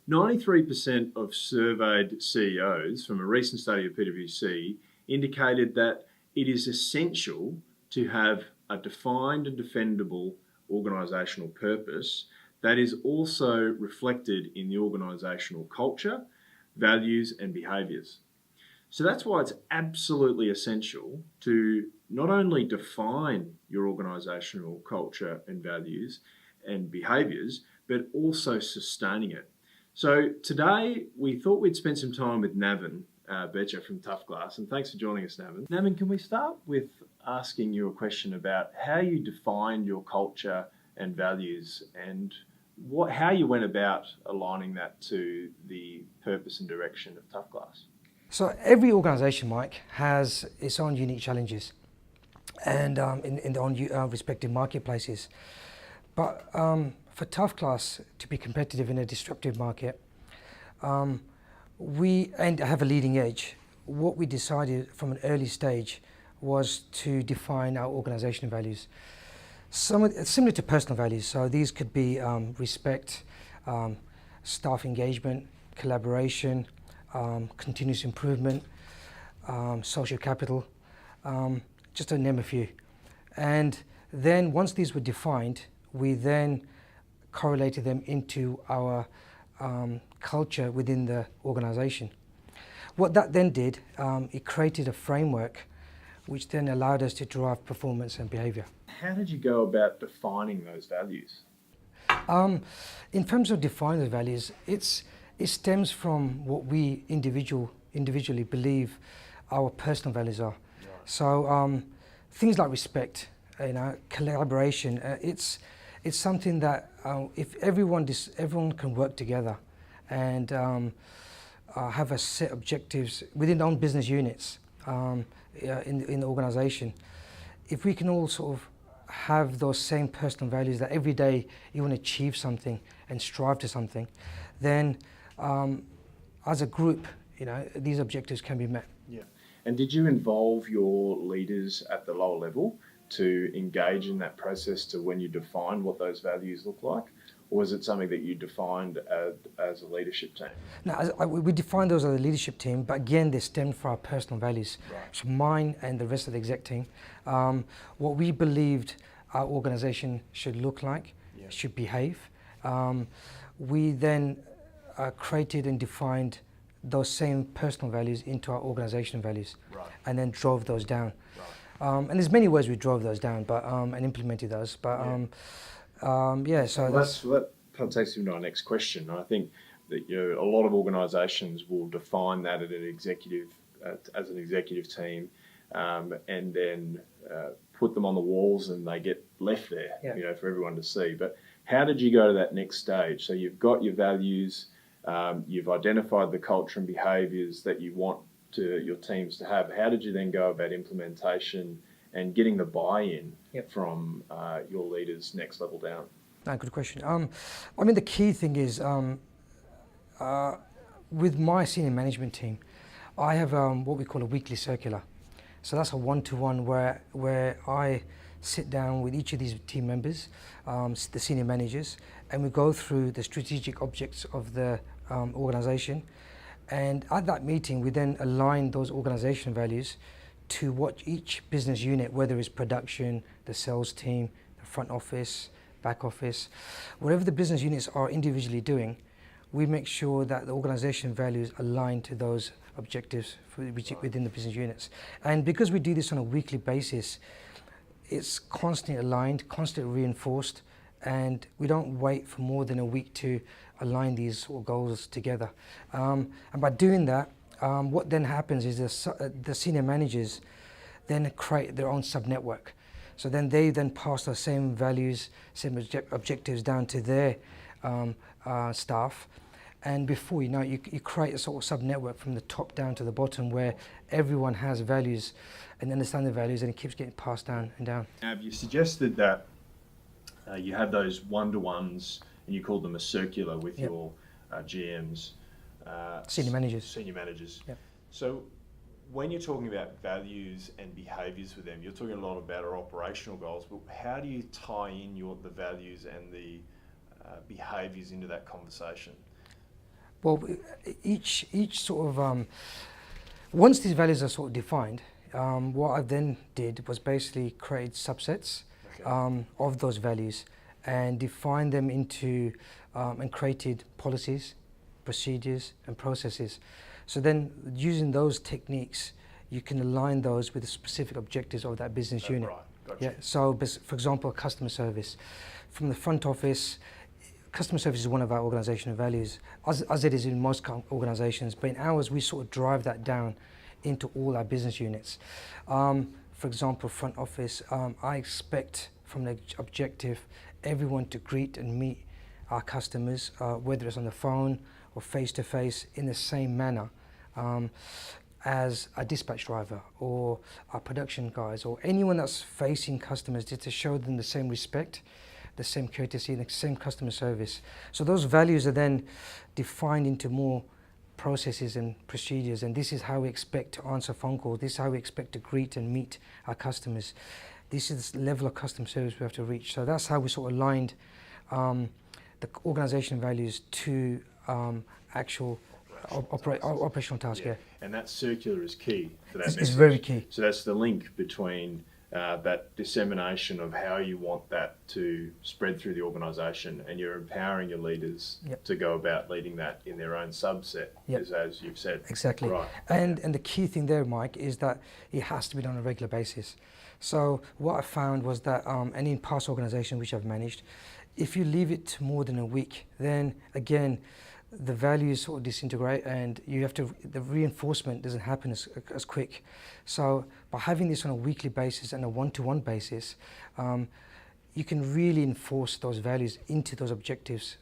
93% of surveyed CEOs from a recent study of PwC indicated that it is essential to have a defined and defendable organisational purpose that is also reflected in the organisational culture, values and behaviours. So that's why it's absolutely essential to not only define your organisational culture and values and behaviours, but also sustaining it. So today we thought we'd spend some time with Navin Bechar from Tough Glass, and thanks for joining us, Navin. Navin, can we start with asking you a question about how you define your culture and values and how you went about aligning that to the purpose and direction of Tough Glass? So every organisation, Mike, has its own unique challenges and in their own respective marketplaces. But for Tough Glass to be competitive in a disruptive market, we have a leading edge. What we decided from an early stage was to define our organisational values. Similar to personal values, so these could be respect, staff engagement, collaboration, continuous improvement, social capital, just to name a few. And then once these were defined, we then correlated them into our culture within the organisation. What that then did, it created a framework which then allowed us to drive performance and behaviour. How did you go about defining those values? In terms of defining the values, it stems from what we individually believe our personal values are. Right. So things like respect, collaboration, it's something that if everyone can work together and have a set objectives within their own business units in the organisation, if we can all sort of have those same personal values that every day you want to achieve something and strive to something, then as a group, these objectives can be met. Yeah. And did you involve your leaders at the lower level to engage in that process to when you defined what those values look like? Or was it something that you defined as a leadership team? No, we defined those as a leadership team, but again, they stemmed from our personal values. Right. So mine and the rest of the exec team, what we believed our organisation should look like, should behave. We then created and defined those same personal values into our organisational values, right, and then drove those down. Right. And there's many ways we drove those down, but and implemented those. But so that kind of takes me to our next question. I think that a lot of organisations will define that as an executive team, and then put them on the walls, and they get left there, for everyone to see. But how did you go to that next stage? So you've got your values, you've identified the culture and behaviours that you want your teams to have. How did you then go about implementation and getting the buy-in from your leaders next level down? Good question. The key thing is with my senior management team, I have what we call a weekly circular. So that's a one-to-one where I sit down with each of these team members, the senior managers, and we go through the strategic objects of the organisation. And at that meeting, we then align those organisational values to what each business unit, whether it's production, the sales team, the front office, back office, whatever the business units are individually doing, we make sure that the organisation values align to those objectives within the business units. And because we do this on a weekly basis, it's constantly aligned, constantly reinforced, and we don't wait for more than a week to align these sort of goals together. And by doing that, what then happens is the senior managers then create their own sub-network. So then they then pass those same values, same objectives down to their staff. And before you know, you create a sort of sub-network from the top down to the bottom where everyone has values and understand the values, and it keeps getting passed down and down. Now, you suggested that you have those one-to-ones, and you called them a circular with your GMs. Senior managers. Yep. So when you're talking about values and behaviours with them, you're talking a lot about our operational goals, but how do you tie in the values and the behaviours into that conversation? Well, each sort of once these values are sort of defined, what I then did was basically create subsets of those values and define them into and created policies, procedures and processes. So then using those techniques, you can align those with the specific objectives of that business unit. Right, gotcha. Yeah. So for example, customer service. From the front office, customer service is one of our organisational values, as it is in most organisations, but in ours we sort of drive that down into all our business units. For example, front office, I expect from the objective everyone to greet and meet our customers, whether it's on the phone or face to face, in the same manner as a dispatch driver or our production guys or anyone that's facing customers, just to show them the same respect, the same courtesy, and the same customer service. So those values are then defined into more processes and procedures, and this is how we expect to answer phone calls, this is how we expect to greet and meet our customers. This is the level of customer service we have to reach. So that's how we sort of aligned the organisation values to actual operational tasks. Yeah. And that circular is key for that. It's very key. So that's the link between that dissemination of how you want that to spread through the organisation, and you're empowering your leaders to go about leading that in their own subset, as you've said. Exactly. Right. And the key thing there, Mike, is that it has to be done on a regular basis. So what I found was that, and in past organisations which I've managed, if you leave it to more than a week, then again, the values sort of disintegrate, and you have to, the reinforcement doesn't happen as quick. So by having this on a weekly basis and a one-to-one basis, you can really enforce those values into those objectives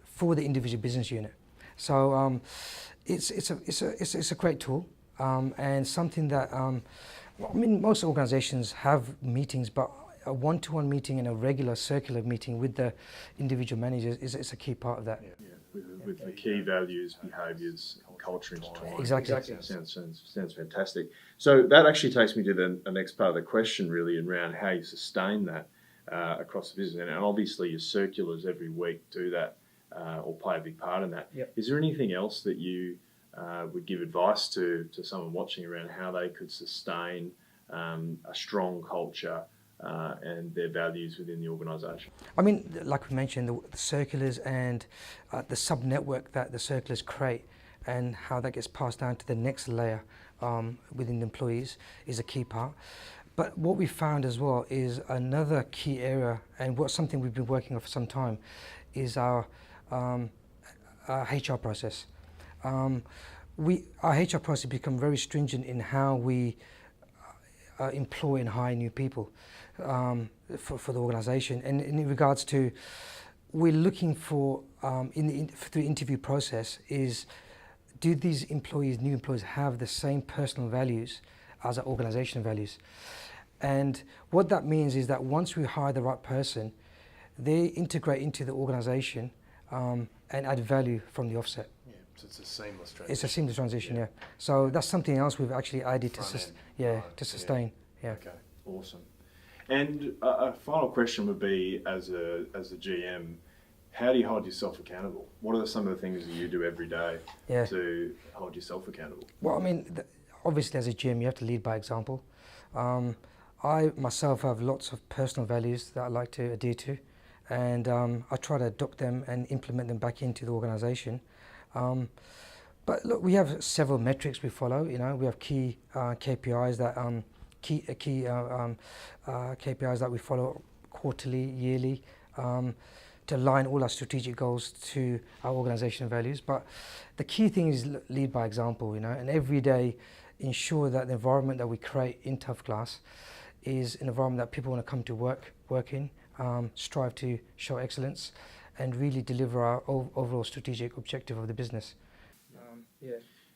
for the individual business unit. So it's a great tool and something that I mean, most organisations have meetings, but a one-to-one meeting and a regular circular meeting with the individual managers is a key part of that. Yeah. With the key values, behaviours, and culture intertwined. Exactly. Sounds fantastic. So that actually takes me to the next part of the question, really, around how you sustain that across the business. And obviously your circulars every week do that or play a big part in that. Yep. Is there anything else that you would give advice to someone watching around how they could sustain a strong culture and their values within the organisation? I mean, like we mentioned, the circulars and the sub-network that the circulars create and how that gets passed down to the next layer within the employees is a key part. But what we found as well is another key area, and something we've been working on for some time, is our HR process. Our HR process become very stringent in how we employ and hire new people for the organisation. And in regards to, we're looking for, through the interview process, is do these new employees have the same personal values as our organisational values? And what that means is that once we hire the right person, they integrate into the organisation and add value from the offset. Yeah, so it's a seamless transition. It's a seamless transition, yeah. So that's something else we've actually added to sustain. Yeah. Okay, awesome. And a final question would be, as a GM, how do you hold yourself accountable? What are some of the things that you do every day to hold yourself accountable? Well, I mean, obviously as a GM, you have to lead by example. I myself have lots of personal values that I like to adhere to, and I try to adopt them and implement them back into the organisation. But look, we have several metrics we follow. You know, we have key KPIs that KPIs that we follow quarterly, yearly, to align all our strategic goals to our organisational values. But the key thing is lead by example, you know, and every day ensure that the environment that we create in Tough Glass is an environment that people want to come to work in, strive to show excellence, and really deliver our overall strategic objective of the business.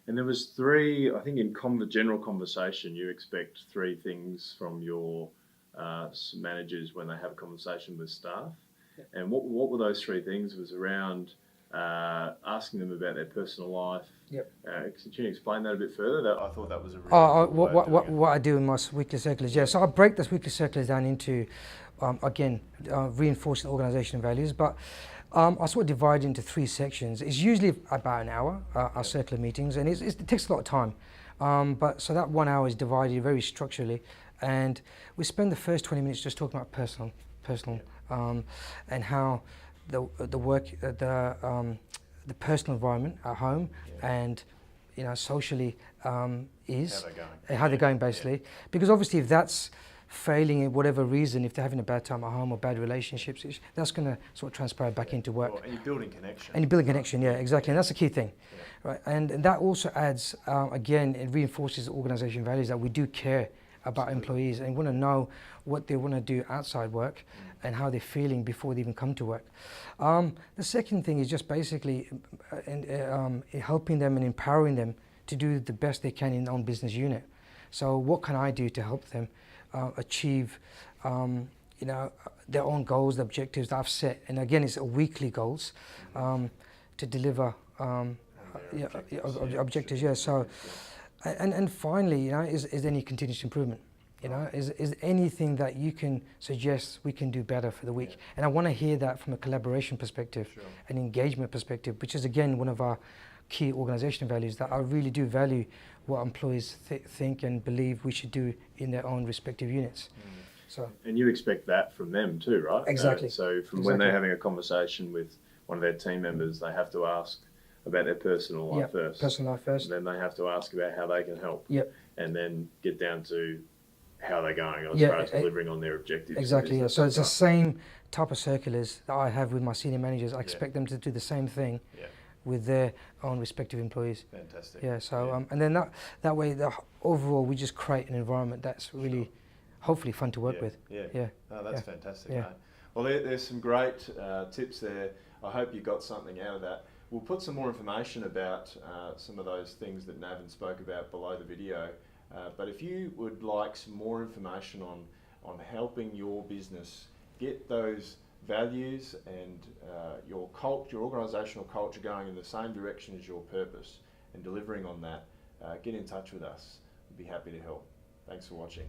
And there was three, I think in general conversation, you expect three things from your managers when they have a conversation with staff. Yeah. And what were those three things? It was around asking them about their personal life. Yep. Could you explain that a bit further? I thought that was a really what I do in my weekly circulars. Yeah, so I break those weekly circulars down into, again, reinforcing organisational values. But I sort of divide into 3 sections. It's usually about an hour, our circular meetings, and it takes a lot of time. But so that 1 hour is divided very structurally, and we spend the first 20 minutes just talking about personal, and how the work, the personal environment at home, and socially is how they're going basically. Because obviously, if that's failing in whatever reason, if they're having a bad time at home or bad relationships, that's going to sort of transpire back into work. Well, and you're building connection. And you're building connection, yeah, exactly. And that's the key thing, right? And that also adds, again, it reinforces organisation values that we do care about employees and want to know what they want to do outside work and how they're feeling before they even come to work. The second thing is just basically helping them and empowering them to do the best they can in their own business unit. So what can I do to help them achieve their own goals, the objectives that I've set? And again, it's weekly goals to deliver objectives. Yeah. So, and finally, is there any continuous improvement? Is anything that you can suggest we can do better for the week? And I want to hear that from a collaboration perspective, an engagement perspective, which is again one of our key organisational values, that I really do value what employees think and believe we should do in their own respective units. So, and you expect that from them too, right? Exactly. So when they're having a conversation with one of their team members, they have to ask about their personal life first. Personal life first. And then they have to ask about how they can help. Yep. And then get down to how they're going as far as delivering on their objectives. Exactly, yeah. So it's the same type of circulars that I have with my senior managers. I expect them to do the same thing with their own respective employees. Fantastic. Yeah, so and then that way, overall, we just create an environment that's really, hopefully, fun to work with. Yeah. Oh, that's fantastic, mate. Well, there's some great tips there. I hope you got something out of that. We'll put some more information about some of those things that Navin spoke about below the video. But if you would like some more information on helping your business get those values and your organisational culture going in the same direction as your purpose and delivering on that, get in touch with us. We'd be happy to help. Thanks for watching.